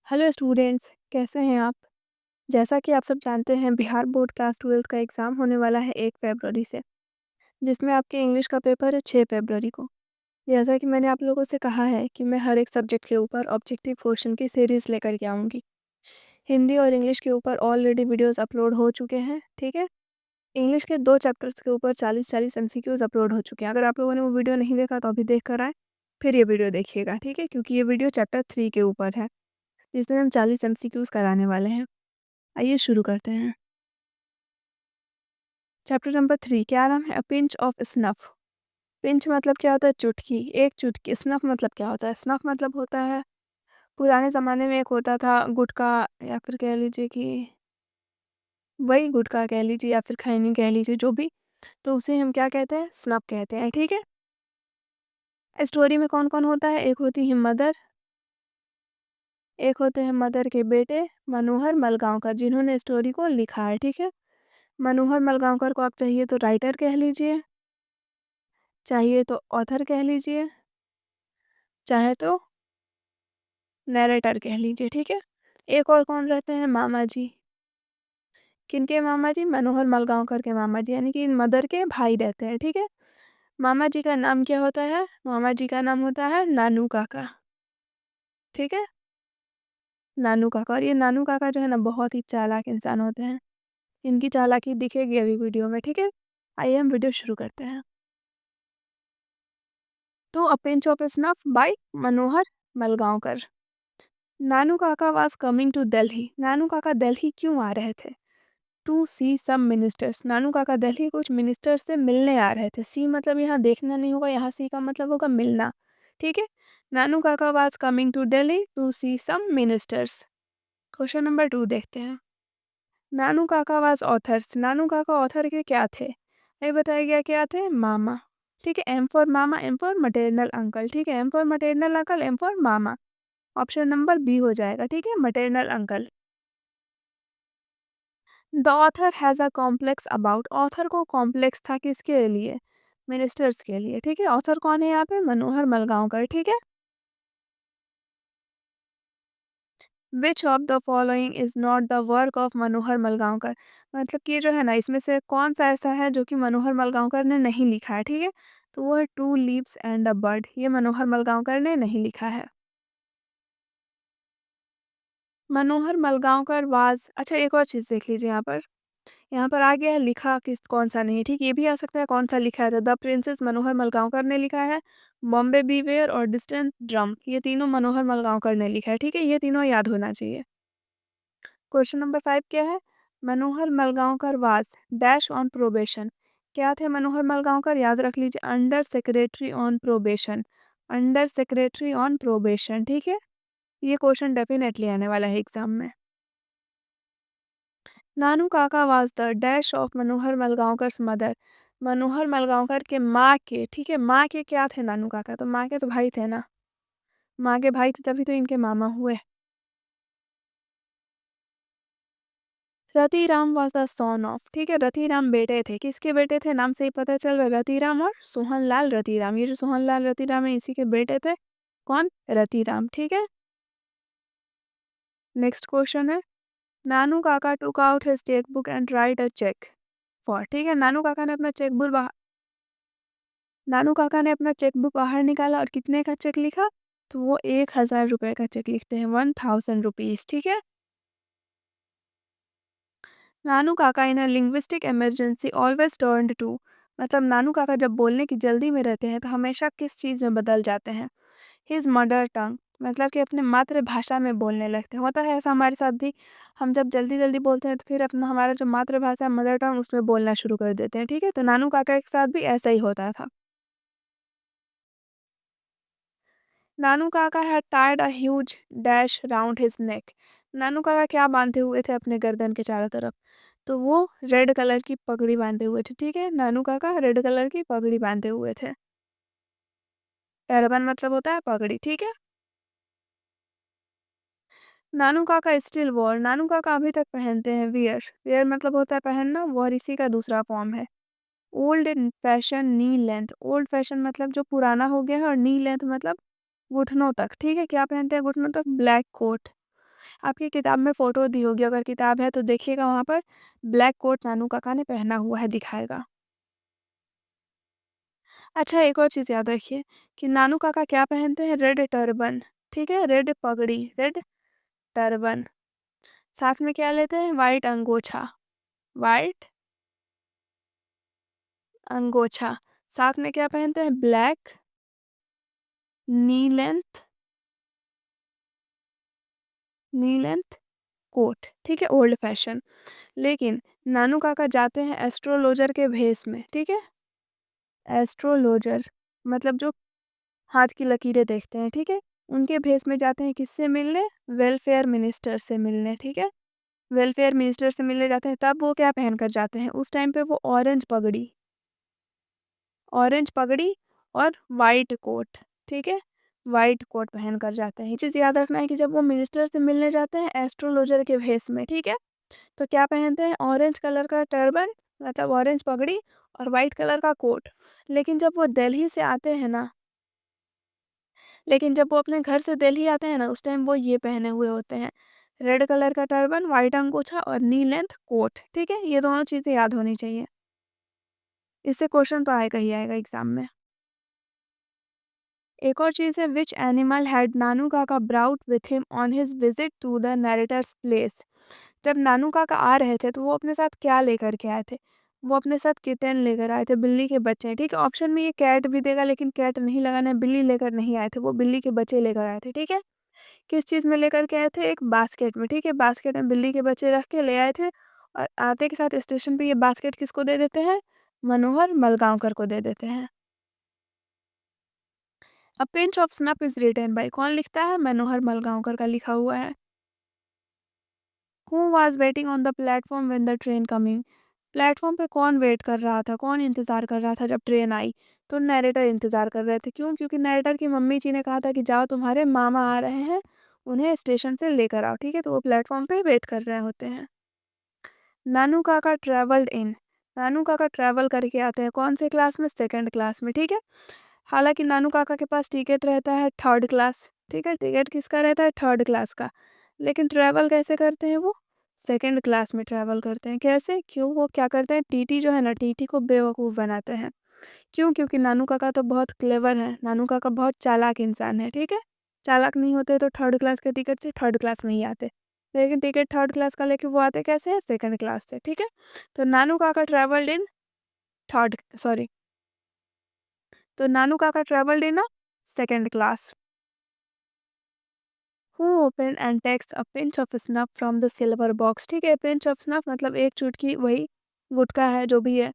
Hello students, कैसे हैं आप? जैसा कि आप सब जानते हैं बिहार बोर्ड क्लास 12th का एग्ज़ाम होने वाला है 1 फरवरी से, जिसमें आपके इंग्लिश का पेपर है 6 फरवरी को। जैसा कि मैंने आप लोगों से कहा है कि मैं हर एक सब्जेक्ट के ऊपर ऑब्जेक्टिव क्वेश्चन की सीरीज़ लेकर के आऊँगी। हिंदी और इंग्लिश के ऊपर ऑलरेडी वीडियोज़ अपलोड हो चुके हैं, ठीक है? इंग्लिश के 2 चैप्टर्स के ऊपर 40-40 एमसीक्यूज़ अपलोड हो चुके हैं। अगर आप लोगों ने वो वीडियो नहीं देखा तो अभी देख कर आएँ, फिर ये वीडियो देखिएगा, ठीक है? क्योंकि ये वीडियो चैप्टर 3 के ऊपर है, जिसमें हम 40 एमसीक्यूज़ कराने वाले हैं। आइए शुरू करते हैं। चैप्टर नंबर 3 क्या नाम है? अ पिंच ऑफ स्नफ। पिंच मतलब क्या होता है? चुटकी, एक चुटकी। स्नफ मतलब क्या होता है? स्नफ मतलब होता है पुराने ज़माने में एक होता था गुटखा, या फिर कह लीजिए कि वही गुटखा कह लीजिए या फिर खैनी कह लीजिए, जो भी। तो उसे हम क्या कहते हैं? स्नफ कहते हैं, ठीक है? स्टोरी में कौन-कौन होता है? एक होती है मदर, एक होते हैं मदर के बेटे मनोहर मलगाँवकर, जिन्होंने स्टोरी को लिखा है, ठीक है? मनोहर मलगाँवकर को आप चाहिए तो राइटर कह लीजिए, चाहिए तो ऑथर कह लीजिए, चाहे तो नैरेटर कह लीजिए, ठीक है? एक और कौन रहते हैं? मामा जी। किनके मामा जी? मनोहर मलगाँवकर के मामा जी, यानी कि मदर के भाई रहते हैं, ठीक है? मामा जी का नाम क्या होता है? मामा जी का नाम होता है नानू काका, ठीक है? नानू काका। और ये नानू काका जो है ना बहुत ही चालाक इंसान होते हैं। इनकी चालाकी दिखेगी अभी वीडियो में, ठीक है? आइए हम वीडियो शुरू करते हैं। तो a pinch of snuff by Manohar Malgaonkar. Nanu Kaka was coming to Delhi. Nanu Kaka Delhi क्यों आ रहे थे? To see some ministers. नानू काका दिल्ली कुछ मिनिस्टर से मिलने आ रहे थे। सी मतलब यहाँ देखना नहीं होगा, यहाँ सी का मतलब होगा मिलना, ठीक है? Nanu Kaka was coming to Delhi to see some ministers. Question number 2 देखते हैं। Nanu Kaka was authors. नानू काका ऑथर के क्या थे? ये बताया गया क्या थे? मामा, ठीक है? M for mama, M for maternal uncle, ठीक है? M for maternal uncle, M for mama. Option number B हो जाएगा, ठीक है? Maternal uncle. The author has a complex about. Author को कॉम्प्लेक्स था किसके लिए? मिनिस्टर्स के लिए, ठीक है? ऑथर कौन है यहाँ पे? मनोहर मलगाँवकर, ठीक है? Which of the following is not the work of Manohar Malgaonkar. मतलब कि ये जो है ना, इसमें से कौन सा ऐसा है जो कि मनोहर मलगाँवकर ने नहीं लिखा है, ठीक है? तो वो है two leaves and a bird. ये मनोहर मलगाँवकर ने नहीं लिखा है। मनोहर मलगाँवकर वाज, अच्छा एक और चीज़ देख लीजिए यहाँ पर। यहाँ पर आ गया है लिखा किस कौन-सा नहीं, ठीक? ये भी आ सकता है कौन-सा लिखा है। द प्रिंसेस मनोहर मलगाँवकर ने लिखा है, बॉम्बे बीवेयर और डिस्टेंट ड्रम, ये तीनों मनोहर मलगाँवकर ने लिखा है, ठीक है? ये तीनों याद होना चाहिए। क्वेश्चन नंबर 5 क्या है? Manohar मलगाँवकर was dash on probation. क्या थे मनोहर मलगाँवकर? याद रख लीजिए, under secretary on probation, under secretary on probation, ठीक है? ये क्वेश्चन डेफिनेटली आने वाला है एग्ज़ाम में। Nanu Kaka was the dash of Manohar Malgaonkar's mother. Manohar Malgaonkar के माँ के, ठीक है? माँ के क्या थे नानू काका? तो माँ के तो भाई थे ना। माँ के भाई थे तभी तो इनके मामा हुए। Ratiram was the son of, ठीक है? रतिराम बेटे थे। किसके बेटे थे? नाम से ही पता चल रहा है, रतिराम और सोहनलाल रतिराम। ये जो सोहनलाल रतिराम है इसी के बेटे थे। कौन? रतिराम, ठीक है? नेक्स्ट क्वेश्चन है। Nanu Kaka took out his cheque book and write a cheque for, ठीक है? नानू काका ने अपना चेकबुक बाहर निकाला और कितने का चेक लिखा? तो वो 1000 रुपये का चेक लिखते हैं, 1000 रुपीज़, ठीक है? Nanu Kaka in a linguistic emergency always turned to. मतलब नानू काका जब बोलने की जल्दी में रहते हैं तो हमेशा किस चीज़ में बदल जाते हैं? हिज मदर टंग, मतलब कि अपने मातृभाषा में बोलने लगते हैं। होता है ऐसा हमारे साथ भी, हम जब जल्दी जल्दी बोलते हैं तो फिर अपना हमारा जो मातृभाषा है मदर टंग उसमें बोलना शुरू कर देते हैं, ठीक है? तो नानू काका के साथ भी ऐसा ही होता था। Nanu Kaka had tied a huge dash round his neck. Nanu Kaka क्या बांधे हुए थे अपने गर्दन के चारों तरफ? तो वो रेड कलर की पगड़ी बांधे हुए थे, ठीक है? नानू काका रेड कलर की पगड़ी बांधे हुए थे। टर्बन मतलब होता है पगड़ी, ठीक है? नानू काका स्टिल वॉर। नानू काका अभी तक पहनते हैं वियर। वियर मतलब होता है पहनना, वॉर इसी का दूसरा फॉर्म है। ओल्ड फैशन नी लेंथ। ओल्ड फैशन मतलब जो पुराना हो गया है, और नी लेंथ मतलब घुटनों तक, ठीक है? क्या पहनते हैं घुटनों तक? Black coat. आपकी किताब में फ़ोटो दी होगी, अगर किताब है तो देखिएगा वहाँ पर ब्लैक कोट नानू काका ने पहना हुआ है दिखाएगा। अच्छा एक और चीज़ याद रखिए कि नानू काका क्या पहनते हैं? रेड टर्बन, ठीक है? रेड पगड़ी, रेड टर्बन। साथ में क्या लेते हैं? व्हाइट अंगोछा, व्हाइट अंगोछा। साथ में क्या पहनते हैं? Black knee length knee length coat, ठीक है? Old fashion. लेकिन नानू काका जाते हैं एस्ट्रोलॉजर के भेष में, ठीक है? एस्ट्रोलॉजर मतलब जो हाथ की लकीरें देखते हैं, ठीक है? उनके भेष में जाते हैं किससे मिलने? वेलफेयर मिनिस्टर से मिलने, ठीक है? वेलफेयर मिनिस्टर से मिलने जाते हैं, तब वो क्या पहनकर जाते हैं? उस टाइम पे वो ऑरेंज पगड़ी और वाइट कोट, ठीक है? वाइट कोट पहनकर जाते हैं। ये चीज़ याद रखना है कि जब वो मिनिस्टर से मिलने जाते हैं एस्ट्रोलॉजर के भेष में, ठीक है? तो क्या पहनते हैं? ऑरेंज कलर का टर्बन मतलब ऑरेंज पगड़ी और वाइट कलर का कोट। लेकिन जब वो दिल्ली से आते हैं ना, लेकिन जब वो अपने घर से दिल्ली आते हैं ना, उस टाइम वो ये पहने हुए होते हैं, रेड कलर का टर्बन, व्हाइट अंगोछा और नी लेंथ कोट, ठीक है? ये दोनों चीज़ें याद होनी चाहिए। इससे क्वेश्चन तो आएगा ही आएगा एग्ज़ाम में। एक और चीज़ है which animal had Nanu Kaka brought with him on his visit to the narrator's place. जब नानू काका आ रहे थे तो वो अपने साथ क्या लेकर के आए थे? वो अपने साथ किटन लेकर आए थे, बिल्ली के बच्चे, ठीक है? ऑप्शन में ये कैट भी देगा लेकिन कैट नहीं लगाना है, बिल्ली लेकर नहीं आए थे, वो बिल्ली के बच्चे लेकर आए थे, ठीक है? किस चीज़ में लेकर के आए थे? एक बास्केट में, ठीक है? बास्केट में बिल्ली के बच्चे रख के ले आए थे और आते के साथ स्टेशन पे ये बास्केट किसको दे देते हैं? मनोहर मलगाँवकर को दे देते हैं। A pinch of snuff is written by कौन लिखता है? मनोहर मलगाँवकर का लिखा हुआ है। Who was waiting on the platform when the train coming? Platform पे कौन वेट कर रहा था? कौन इंतज़ार कर रहा था जब ट्रेन आई? तो नैरेटर इंतज़ार कर रहे थे। क्यों? क्योंकि नैरेटर की मम्मी जी ने कहा था कि जाओ तुम्हारे मामा आ रहे हैं, उन्हें स्टेशन से लेकर आओ, ठीक है? तो वो प्लेटफ़ॉर्म पे वेट कर रहे होते हैं। नानू काका ट्रैवल्ड इन नानू काका ट्रैवल करके आते हैं कौन से क्लास में? सेकंड क्लास में, ठीक है? हालाँकि नानू काका के पास टिकट रहता है थर्ड क्लास, ठीक है? टिकट किसका रहता है? थर्ड क्लास का। लेकिन ट्रैवल कैसे करते हैं वो? सेकंड क्लास में ट्रैवल करते हैं। कैसे? क्यों? वो क्या करते हैं टीटी जो है ना, टीटी को बेवकूफ़ बनाते हैं। क्यों? क्योंकि नानू काका तो बहुत क्लेवर हैं, नानू काका बहुत चालाक इंसान है, ठीक है? चालाक नहीं होते तो थर्ड क्लास के टिकट से थर्ड क्लास नहीं आते। लेकिन टिकट थर्ड क्लास का लेके वो आते कैसे हैं? सेकंड क्लास से, ठीक है? तो Nanu Kaka travelled in third sorry तो Nanu Kaka travelled in second class. Who open and takes a pinch of snuff from the silver box, ठीक है? पिंच ऑफ स्नफ मतलब एक चुटकी वही गुटखा है जो भी है।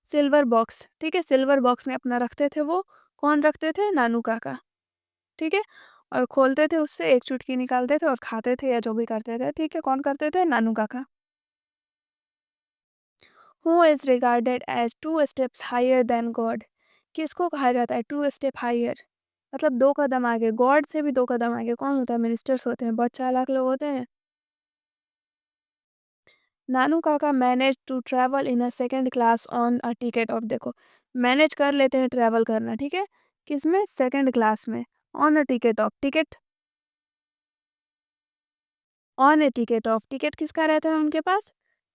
सिल्वर बॉक्स, ठीक है? सिल्वर बॉक्स में अपना रखते थे वो, कौन रखते थे? नानू काका, ठीक है? और खोलते थे उससे एक चुटकी निकालते थे और खाते थे या जो भी करते थे, ठीक है? कौन करते थे? Nanu Kaka. Who is regarded as 2 steps higher than God? किसको कहा जाता है 2 स्टेप हायर? मतलब 2 कदम आगे, गॉड से भी 2 कदम आगे कौन होता है? मिनिस्टर्स होते हैं, बहुत चालाक लोग होते हैं। Nanu Kaka manage to travel in a second class on a ticket of देखो, मैनेज कर लेते हैं ट्रैवल करना, ठीक है? किसमें? सेकंड क्लास में, on a ticket of ticket on a ticket of ticket किसका रहता है उनके पास?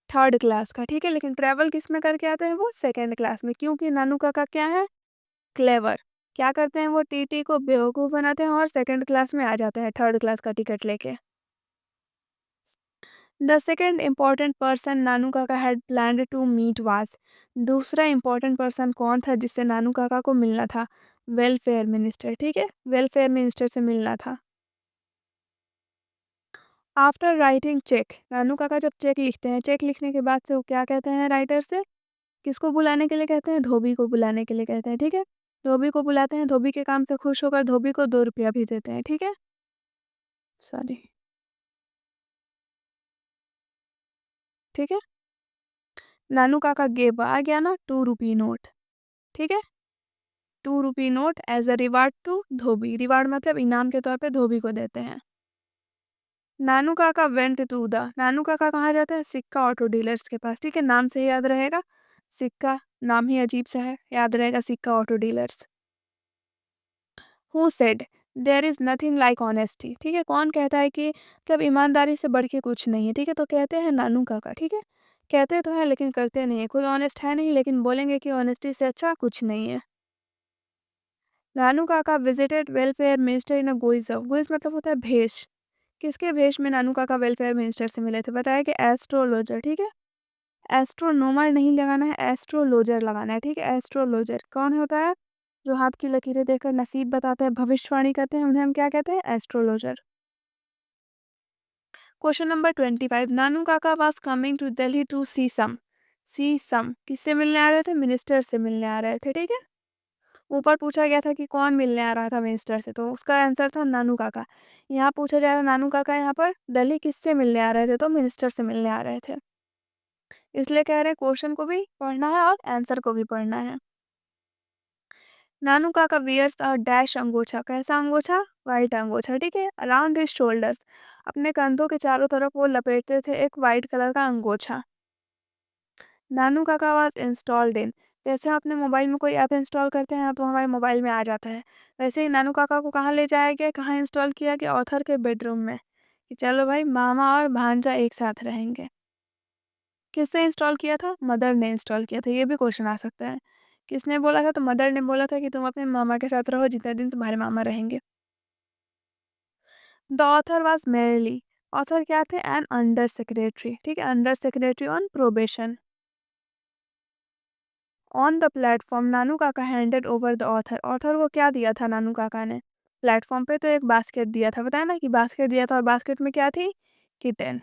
थर्ड क्लास का, ठीक है? लेकिन ट्रैवल किस में करके आते हैं वो? सेकंड क्लास में। क्योंकि नानू काका क्या है? क्लेवर। क्या करते हैं वो? टीटी को बेवकूफ़ बनाते हैं और सेकंड क्लास में आ जाते हैं थर्ड क्लास का टिकट लेके। The second important person Nanu Kaka had planned to meet was दूसरा इम्पोर्टेंट पर्सन कौन था जिससे नानू काका को मिलना था? वेलफेयर मिनिस्टर, ठीक है? वेलफेयर मिनिस्टर से मिलना था। आफ्टर राइटिंग चेक नानू काका जब चेक लिखते हैं, चेक लिखने के बाद से वो क्या कहते हैं राइटर से? किसको बुलाने के लिए कहते हैं? धोबी को बुलाने के लिए कहते हैं, ठीक है? धोबी को बुलाते हैं, धोबी के काम से खुश होकर धोबी को 2 रुपया भी देते हैं, ठीक है? सॉरी, ठीक है? नानू काका गेव आ गया ना 2 रुपी नोट, ठीक है? 2 rupee note as a reward to dhobi, reward मतलब इनाम के तौर पे धोबी को देते हैं। नानू काका वेंट टू द नानू काका कहाँ जाते हैं? सिक्का ऑटो डीलर्स के पास, ठीक है? नाम से ही याद रहेगा, सिक्का नाम ही अजीब सा है, याद रहेगा Sikka auto dealers. Who said there is nothing like honesty, ठीक है? कौन कहता है कि मतलब ईमानदारी से बढ़ के कुछ नहीं है, ठीक है? तो कहते हैं नानू काका, ठीक है? कहते तो हैं लेकिन करते नहीं हैं। कोई ऑनेस्ट है नहीं लेकिन बोलेंगे कि ऑनेस्टी से अच्छा कुछ नहीं है। नानू काका विजिटेड वेलफेयर मिनिस्टर इन अ गुइज़ मतलब होता है भेष। किसके भेष में नानू काका वेलफेयर मिनिस्टर से मिले थे? बताया कि एस्ट्रोलॉजर, ठीक है? एस्ट्रोनोमर नहीं लगाना है, एस्ट्रोलॉजर लगाना है, ठीक है? एस्ट्रोलॉजर कौन होता है? जो हाथ की लकीरें देखकर नसीब बताते हैं, भविष्यवाणी करते हैं, उन्हें हम क्या कहते हैं? Astrologer. Question number 25, Nanu Kaka was coming to Delhi to see some किससे मिलने आ रहे थे? मिनिस्टर से मिलने आ रहे थे, ठीक है? ऊपर पूछा गया था कि कौन मिलने आ रहा था मिनिस्टर से, तो उसका आंसर था नानू काका। यहाँ पूछा जा रहा है नानू काका यहाँ पर दिल्ली किससे मिलने आ रहे थे? तो मिनिस्टर से मिलने आ रहे थे। इसलिए कह रहे हैं क्वेश्चन को भी पढ़ना है और आंसर को भी पढ़ना है। नानू काका वियर्स अ डैश अंगोछा, कैसा अंगोछा? वाइट अंगोछा, ठीक है? अराउंड हिज शोल्डर्स, अपने कंधों के चारों तरफ वो लपेटते थे एक वाइट कलर का अंगोछा। नानू काका वाज इंस्टॉल्ड इन, जैसे हम अपने मोबाइल में कोई ऐप इंस्टॉल करते हैं तो हमारे मोबाइल में आ जाता है, वैसे ही नानू काका को कहाँ ले जाया गया, कहाँ इंस्टॉल किया गया? ऑथर के बेडरूम में, कि चलो भाई मामा और भांजा एक साथ रहेंगे। किसने इंस्टॉल किया था? मदर ने इंस्टॉल किया था। ये भी क्वेश्चन आ सकता है। किसने बोला था? तो मदर ने बोला था कि तुम अपने मामा के साथ रहो जितने दिन तुम्हारे मामा रहेंगे। The author was merely, author क्या थे? एन अंडर सेक्रेटरी, ठीक है? Under secretary on probation. On the platform Nanu Kaka handed over the author, author को क्या दिया था नानू काका ने? प्लेटफॉर्म पे तो एक बास्केट दिया था, बताया ना कि बास्केट दिया था और बास्केट में क्या थी? किटन,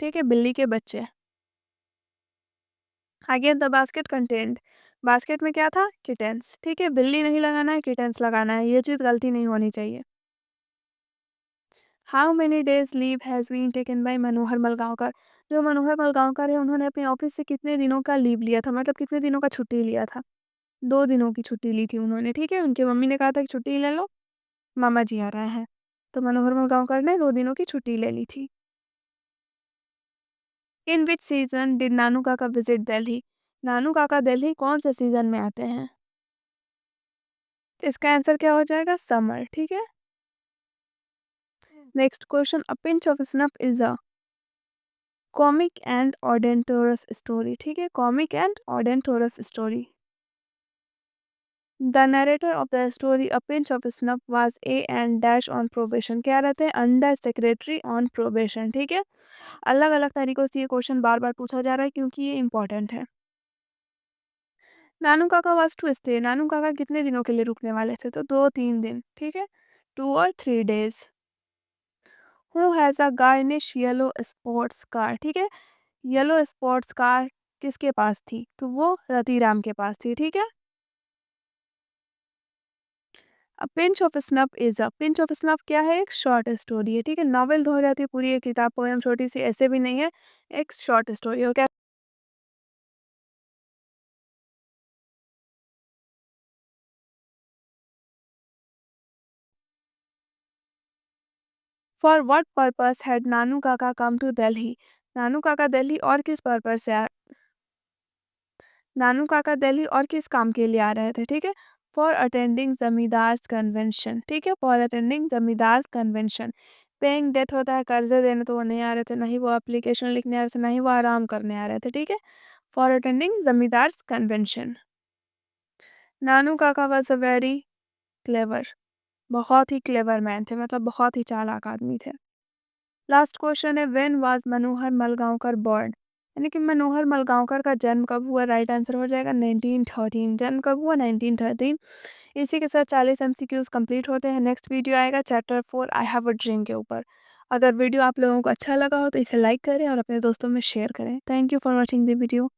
ठीक है? बिल्ली के बच्चे। आगे द बास्केट कंटेंट, बास्केट में क्या था? किटेंस, ठीक है? बिल्ली नहीं लगाना है, किटेंस लगाना है, ये चीज़ गलती नहीं होनी चाहिए। How many days leave has been taken by Manohar Malgaonkar, जो मनोहर मलगांवकर है उन्होंने अपने ऑफिस से कितने दिनों का लीव लिया था, मतलब कितने दिनों का छुट्टी लिया था? 2 दिनों की छुट्टी ली थी उन्होंने, ठीक है? उनकी मम्मी ने कहा था कि छुट्टी ले लो, मामा जी आ रहे हैं, तो मनोहर मलगांवकर ने 2 दिनों की छुट्टी ले ली थी। इन विच सीजन डिड नानू काका विजिट दिल्ली, नानू काका दिल्ली कौन से सीजन में आते हैं? तो इसका आंसर क्या हो जाएगा? समर, ठीक है? Next question, a pinch of snuff is a comic and adventurous story, ठीक है? Comic and adventurous story. The narrator of the story a pinch of snuff was a and dash on probation, क्या रहते हैं? Under secretary on probation, ठीक है? अलग अलग तरीकों से ये क्वेश्चन बार बार पूछा जा रहा है क्योंकि ये इंपॉर्टेंट है। Nanu Kaka was to stay, नानू काका कितने दिनों के लिए रुकने वाले थे? तो 2-3 दिन, ठीक है? 2 और 3 days. Who has a garnish yellow sports car, ठीक है? येलो स्पोर्ट्स कार किसके पास थी? तो वो रतिराम के पास थी, ठीक है? अ pinch of snuff is a, pinch of snuff क्या है? एक शॉर्ट स्टोरी है, ठीक है? नॉवेल तो हो जाती है पूरी एक किताब, पोएम छोटी सी ऐसे भी नहीं है, एक शॉर्ट स्टोरी हो क्या? For what purpose had Nanu काका कम टू दिल्ली, नानू काका दिल्ली और किस पर्पस से नानू काका दिल्ली और किस काम के लिए आ रहे थे, ठीक है? फॉर अटेंडिंग जमींदार्स कन्वेंशन, ठीक है? For attending zamindars convention. Paying death होता है, कर्जे देने, तो वो नहीं आ रहे थे, ना ही वो एप्लीकेशन लिखने आ रहे थे, ना ही वो आराम करने आ रहे थे, ठीक है? For attending zamindars convention. Nanu Kaka was a very clever, बहुत ही क्लेवर मैन थे, मतलब बहुत ही चालाक आदमी थे। लास्ट क्वेश्चन है, व्हेन वाज मनोहर मलगांवकर बॉर्न, यानी कि मनोहर मलगांवकर का जन्म कब हुआ? राइट आंसर हो जाएगा 1913। जन्म कब हुआ? 1913। इसी के साथ 40 एमसीक्यूज कंप्लीट होते हैं। नेक्स्ट वीडियो आएगा chapter 4 I have a dream के ऊपर। अगर वीडियो आप लोगों को अच्छा लगा हो तो इसे लाइक करें और अपने दोस्तों में शेयर करें। Thank you for watching the video.